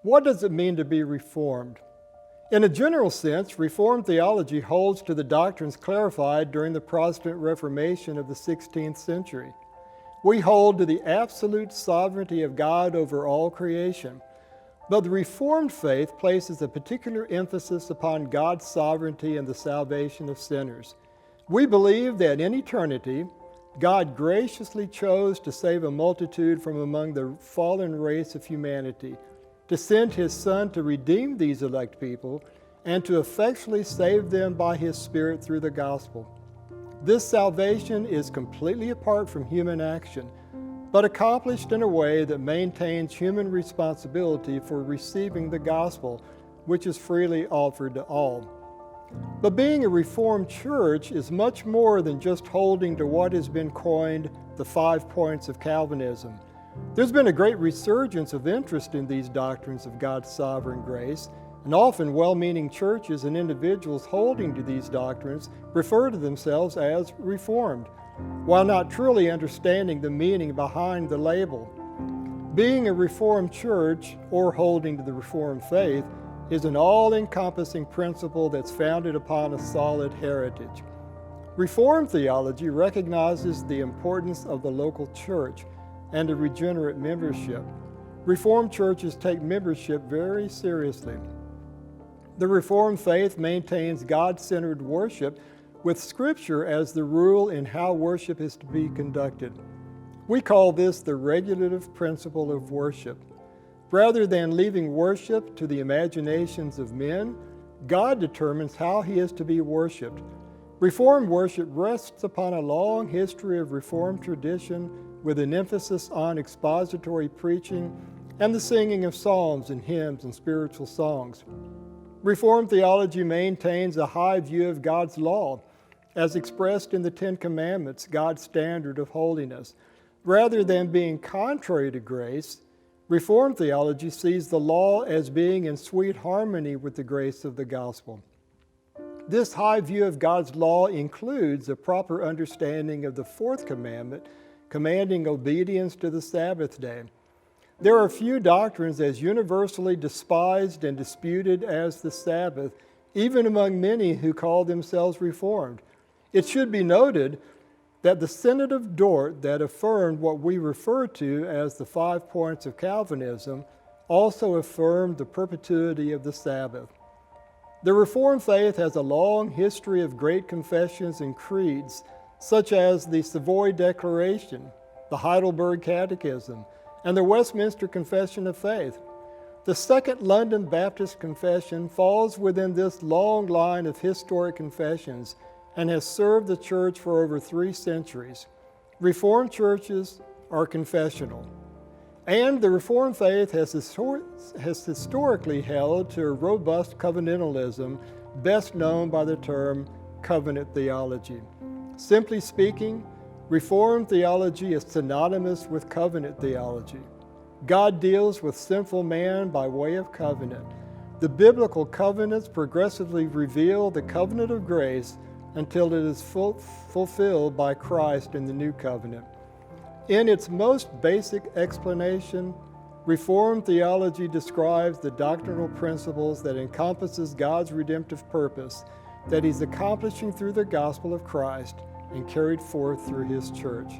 What does it mean to be Reformed? In a general sense, Reformed theology holds to the doctrines clarified during the Protestant Reformation of the 16th century. We hold to the absolute sovereignty of God over all creation. But the Reformed faith places a particular emphasis upon God's sovereignty and the salvation of sinners. We believe that in eternity, God graciously chose to save a multitude from among the fallen race of humanity, to send His Son to redeem these elect people, and to effectually save them by His Spirit through the gospel. This salvation is completely apart from human action, but accomplished in a way that maintains human responsibility for receiving the gospel, which is freely offered to all. But being a Reformed church is much more than just holding to what has been coined the 5 points of Calvinism. There's been a great resurgence of interest in these doctrines of God's sovereign grace, and often well-meaning churches and individuals holding to these doctrines refer to themselves as Reformed, while not truly understanding the meaning behind the label. Being a Reformed church, or holding to the Reformed faith, is an all-encompassing principle that's founded upon a solid heritage. Reformed theology recognizes the importance of the local church and a regenerate membership. Reformed churches take membership very seriously. The Reformed faith maintains God-centered worship with Scripture as the rule in how worship is to be conducted. We call this the regulative principle of worship. Rather than leaving worship to the imaginations of men, God determines how He is to be worshiped. Reformed worship rests upon a long history of Reformed tradition with an emphasis on expository preaching and the singing of psalms and hymns and spiritual songs. Reformed theology maintains a high view of God's law, as expressed in the Ten Commandments, God's standard of holiness. Rather than being contrary to grace, Reformed theology sees the law as being in sweet harmony with the grace of the gospel. This high view of God's law includes a proper understanding of the fourth commandment, commanding obedience to the Sabbath day. There are few doctrines as universally despised and disputed as the Sabbath, even among many who call themselves Reformed. It should be noted that the Synod of Dort that affirmed what we refer to as the 5 points of Calvinism also affirmed the perpetuity of the Sabbath. The Reformed faith has a long history of great confessions and creeds, such as the Savoy Declaration, the Heidelberg Catechism, and the Westminster Confession of Faith. The Second London Baptist Confession falls within this long line of historic confessions and has served the church for over 3 centuries. Reformed churches are confessional. And the Reformed faith has historically held to a robust covenantalism, best known by the term covenant theology. Simply speaking, Reformed theology is synonymous with covenant theology. God deals with sinful man by way of covenant. The biblical covenants progressively reveal the covenant of grace until it is fulfilled by Christ in the new covenant. In its most basic explanation, Reformed theology describes the doctrinal principles that encompasses God's redemptive purpose that He's accomplishing through the gospel of Christ and carried forth through His church.